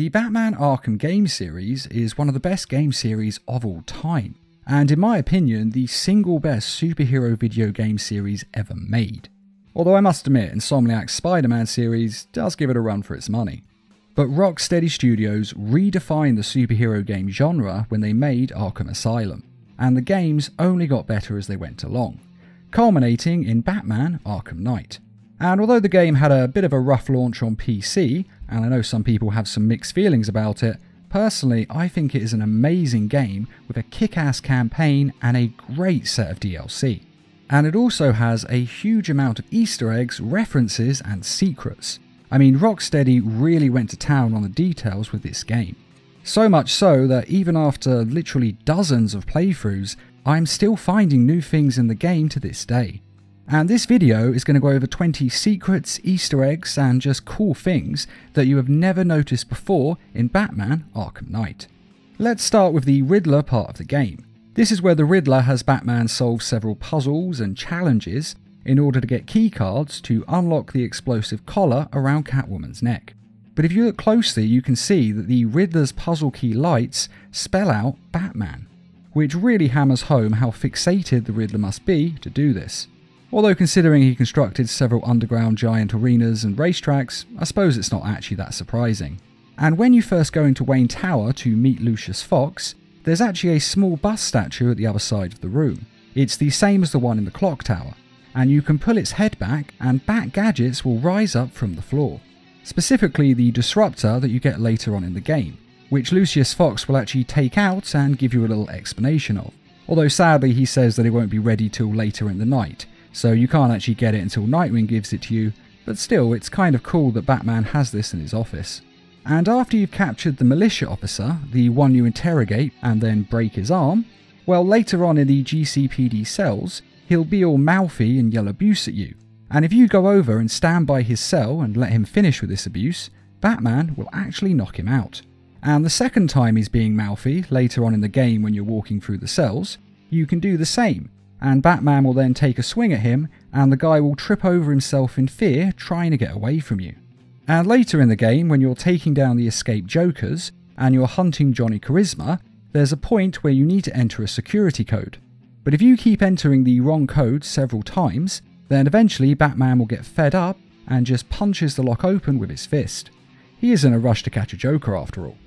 The Batman Arkham game series is one of the best game series of all time, and in my opinion, the single best superhero video game series ever made. Although I must admit, Insomniac's Spider-Man series does give it a run for its money. But Rocksteady Studios redefined the superhero game genre when they made Arkham Asylum, and the games only got better as they went along, culminating in Batman Arkham Knight. And although the game had a bit of a rough launch on PC, and I know some people have some mixed feelings about it, personally I think it is an amazing game with a kick-ass campaign and a great set of DLC. And it also has a huge amount of Easter eggs, references and secrets. I mean, Rocksteady really went to town on the details with this game. So much so that even after literally dozens of playthroughs, I'm still finding new things in the game to this day. And this video is going to go over 20 secrets, Easter eggs and just cool things that you have never noticed before in Batman Arkham Knight. Let's start with the Riddler part of the game. This is where the Riddler has Batman solve several puzzles and challenges in order to get keycards to unlock the explosive collar around Catwoman's neck. But if you look closely, you can see that the Riddler's puzzle key lights spell out Batman, which really hammers home how fixated the Riddler must be to do this. Although considering he constructed several underground giant arenas and racetracks, I suppose it's not actually that surprising. And when you first go into Wayne Tower to meet Lucius Fox, there's actually a small bust statue at the other side of the room. It's the same as the one in the clock tower, and you can pull its head back and Bat gadgets will rise up from the floor. Specifically the Disruptor that you get later on in the game, which Lucius Fox will actually take out and give you a little explanation of. Although sadly he says that it won't be ready till later in the night, so you can't actually get it until Nightwing gives it to you, but still it's kind of cool that Batman has this in his office. And after you've captured the militia officer, the one you interrogate and then break his arm, well later on in the GCPD cells, he'll be all mouthy and yell abuse at you. And if you go over and stand by his cell and let him finish with this abuse, Batman will actually knock him out. And the second time he's being mouthy, later on in the game when you're walking through the cells, you can do the same, and Batman will then take a swing at him and the guy will trip over himself in fear trying to get away from you. And later in the game when you're taking down the escaped Jokers and you're hunting Johnny Charisma, there's a point where you need to enter a security code. But if you keep entering the wrong code several times, then eventually Batman will get fed up and just punches the lock open with his fist. He is in a rush to catch a Joker after all.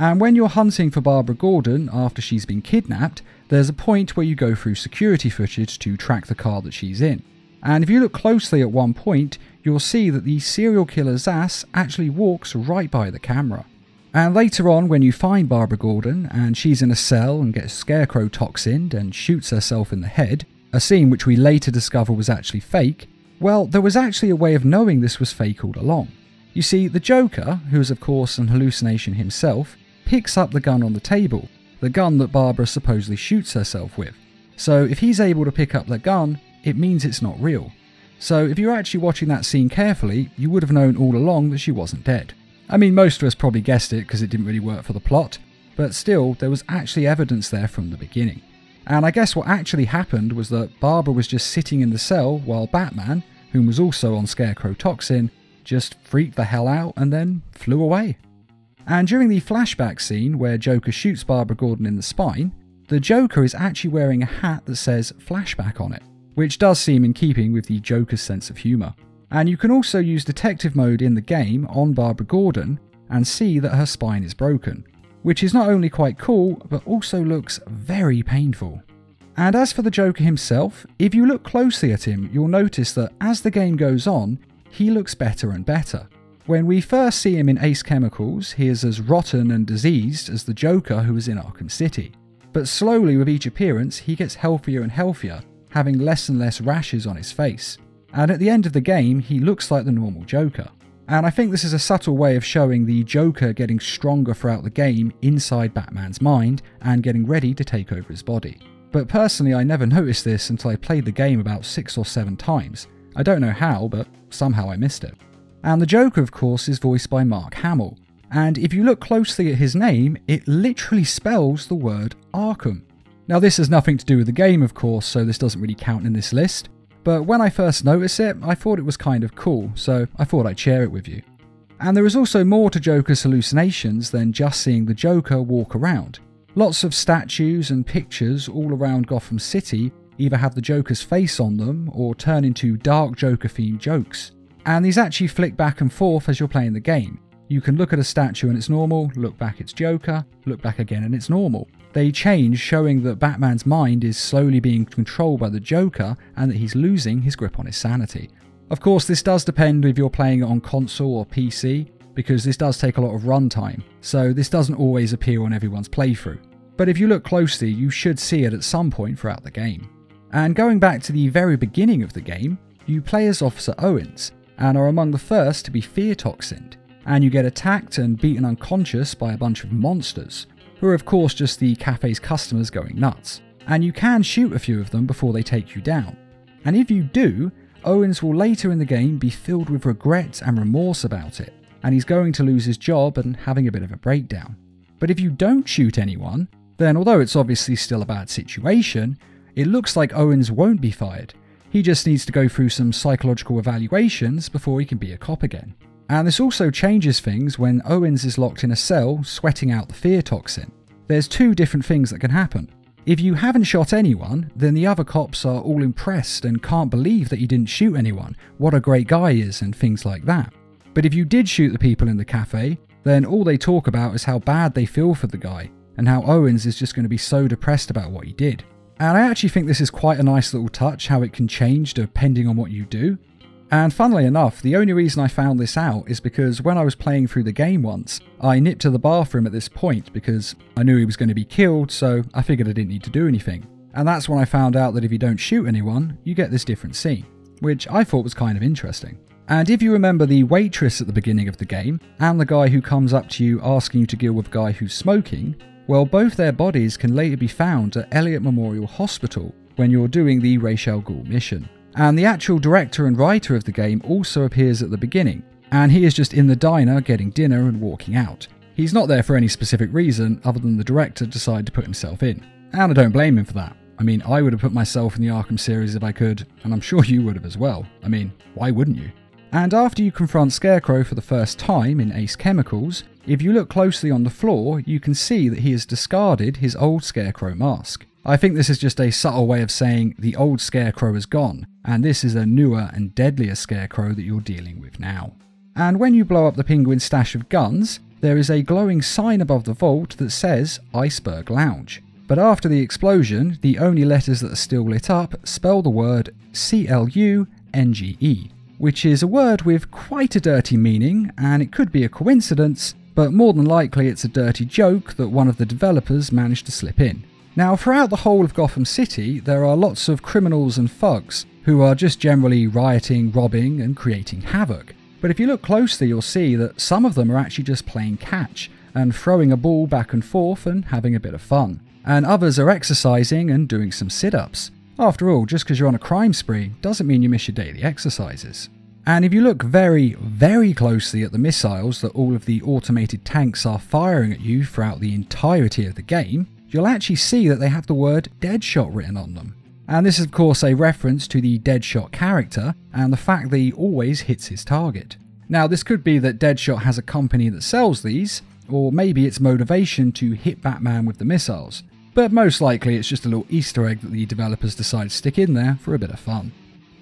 And when you're hunting for Barbara Gordon after she's been kidnapped, there's a point where you go through security footage to track the car that she's in. And if you look closely at one point, you'll see that the serial killer Zsasz actually walks right by the camera. And later on when you find Barbara Gordon and she's in a cell and gets Scarecrow toxined and shoots herself in the head, a scene which we later discover was actually fake, well there was actually a way of knowing this was fake all along. You see, the Joker, who is of course an hallucination himself, picks up the gun on the table, the gun that Barbara supposedly shoots herself with. So if he's able to pick up the gun, it means it's not real. So if you're actually watching that scene carefully, you would have known all along that she wasn't dead. I mean, most of us probably guessed it because it didn't really work for the plot, but still, there was actually evidence there from the beginning. And I guess what actually happened was that Barbara was just sitting in the cell while Batman, whom was also on Scarecrow toxin, just freaked the hell out and then flew away. And during the flashback scene where Joker shoots Barbara Gordon in the spine, the Joker is actually wearing a hat that says flashback on it, which does seem in keeping with the Joker's sense of humour. And you can also use detective mode in the game on Barbara Gordon and see that her spine is broken, which is not only quite cool, but also looks very painful. And as for the Joker himself, if you look closely at him, you'll notice that as the game goes on, he looks better and better. When we first see him in Ace Chemicals, he is as rotten and diseased as the Joker who was in Arkham City. But slowly with each appearance, he gets healthier and healthier, having less and less rashes on his face. And at the end of the game, he looks like the normal Joker. And I think this is a subtle way of showing the Joker getting stronger throughout the game inside Batman's mind and getting ready to take over his body. But personally, I never noticed this until I played the game about 6 or 7 times. I don't know how, but somehow I missed it. And the Joker, of course, is voiced by Mark Hamill. And if you look closely at his name, it literally spells the word Arkham. Now this has nothing to do with the game, of course, so this doesn't really count in this list. But when I first noticed it, I thought it was kind of cool, so I thought I'd share it with you. And there is also more to Joker's hallucinations than just seeing the Joker walk around. Lots of statues and pictures all around Gotham City either have the Joker's face on them or turn into dark Joker-themed jokes. And these actually flick back and forth as you're playing the game. You can look at a statue and it's normal, look back it's Joker, look back again and it's normal. They change, showing that Batman's mind is slowly being controlled by the Joker and that he's losing his grip on his sanity. Of course, this does depend if you're playing it on console or PC, because this does take a lot of runtime, so this doesn't always appear on everyone's playthrough. But if you look closely, you should see it at some point throughout the game. And going back to the very beginning of the game, you play as Officer Owens, and are among the first to be fear toxined, and you get attacked and beaten unconscious by a bunch of monsters, who are of course just the cafe's customers going nuts. And you can shoot a few of them before they take you down. And if you do, Owens will later in the game be filled with regret and remorse about it, and he's going to lose his job and having a bit of a breakdown. But if you don't shoot anyone, then although it's obviously still a bad situation, it looks like Owens won't be fired. He just needs to go through some psychological evaluations before he can be a cop again. And this also changes things when Owens is locked in a cell sweating out the fear toxin. There's two different things that can happen. If you haven't shot anyone, then the other cops are all impressed and can't believe that you didn't shoot anyone, what a great guy he is, and things like that. But if you did shoot the people in the cafe, then all they talk about is how bad they feel for the guy, and how Owens is just going to be so depressed about what he did. And I actually think this is quite a nice little touch, how it can change depending on what you do. And funnily enough, the only reason I found this out is because when I was playing through the game once, I nipped to the bathroom at this point because I knew he was going to be killed, so I figured I didn't need to do anything. And that's when I found out that if you don't shoot anyone, you get this different scene, which I thought was kind of interesting. And if you remember the waitress at the beginning of the game, and the guy who comes up to you asking you to deal with a guy who's smoking, well, both their bodies can later be found at Elliott Memorial Hospital when you're doing the Ra's al Ghul mission. And the actual director and writer of the game also appears at the beginning, and he is just in the diner getting dinner and walking out. He's not there for any specific reason other than the director decided to put himself in. And I don't blame him for that. I mean, I would have put myself in the Arkham series if I could, and I'm sure you would have as well. I mean, why wouldn't you? And after you confront Scarecrow for the first time in Ace Chemicals, if you look closely on the floor, you can see that he has discarded his old Scarecrow mask. I think this is just a subtle way of saying the old Scarecrow is gone, and this is a newer and deadlier Scarecrow that you're dealing with now. And when you blow up the Penguin's stash of guns, there is a glowing sign above the vault that says Iceberg Lounge. But after the explosion, the only letters that are still lit up spell the word CLUNGE, which is a word with quite a dirty meaning, and it could be a coincidence, but more than likely it's a dirty joke that one of the developers managed to slip in. Now, throughout the whole of Gotham City, there are lots of criminals and thugs who are just generally rioting, robbing, and creating havoc. But if you look closely, you'll see that some of them are actually just playing catch and throwing a ball back and forth and having a bit of fun. And others are exercising and doing some sit-ups. After all, just because you're on a crime spree doesn't mean you miss your daily exercises. And if you look very, very closely at the missiles that all of the automated tanks are firing at you throughout the entirety of the game, you'll actually see that they have the word Deadshot written on them. And this is of course a reference to the Deadshot character and the fact that he always hits his target. Now this could be that Deadshot has a company that sells these, or maybe it's motivation to hit Batman with the missiles. But most likely it's just a little Easter egg that the developers decide to stick in there for a bit of fun.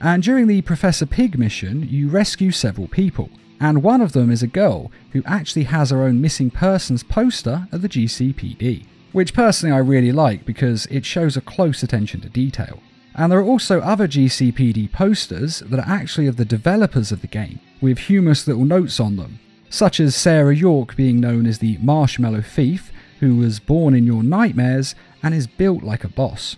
And during the Professor Pig mission, you rescue several people, and one of them is a girl who actually has her own missing persons poster at the GCPD, which personally I really like because it shows a close attention to detail. And there are also other GCPD posters that are actually of the developers of the game, with humorous little notes on them, such as Sarah York being known as the Marshmallow Thief, who was born in your nightmares and is built like a boss.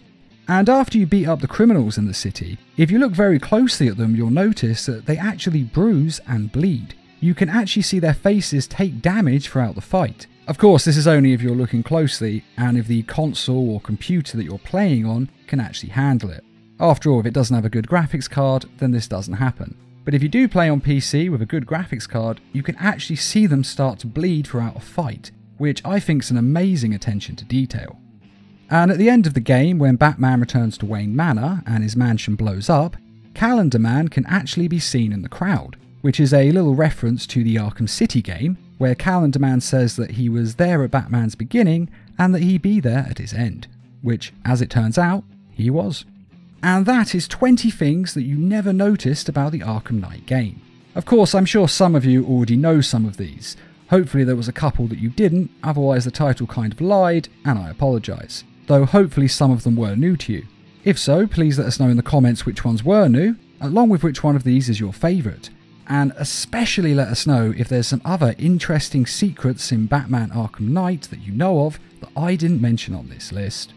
And after you beat up the criminals in the city, if you look very closely at them, you'll notice that they actually bruise and bleed. You can actually see their faces take damage throughout the fight. Of course, this is only if you're looking closely and if the console or computer that you're playing on can actually handle it. After all, if it doesn't have a good graphics card, then this doesn't happen. But if you do play on PC with a good graphics card, you can actually see them start to bleed throughout a fight, which I think is an amazing attention to detail. And at the end of the game, when Batman returns to Wayne Manor and his mansion blows up, Calendar Man can actually be seen in the crowd. which is a little reference to the Arkham City game, where Calendar Man says that he was there at Batman's beginning and that he'd be there at his end, which, as it turns out, he was. And that is 20 things that you never noticed about the Arkham Knight game. Of course, I'm sure some of you already know some of these. Hopefully there was a couple that you didn't, otherwise the title kind of lied, and I apologise. Though hopefully some of them were new to you. If so, please let us know in the comments which ones were new, along with which one of these is your favourite. And especially let us know if there's some other interesting secrets in Batman Arkham Knight that you know of that I didn't mention on this list.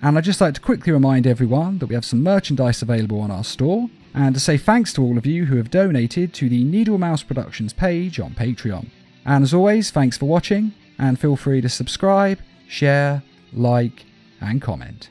And I'd just like to quickly remind everyone that we have some merchandise available on our store, and to say thanks to all of you who have donated to the Needle Mouse Productions page on Patreon. And as always, thanks for watching, and feel free to subscribe, share, like, and comment.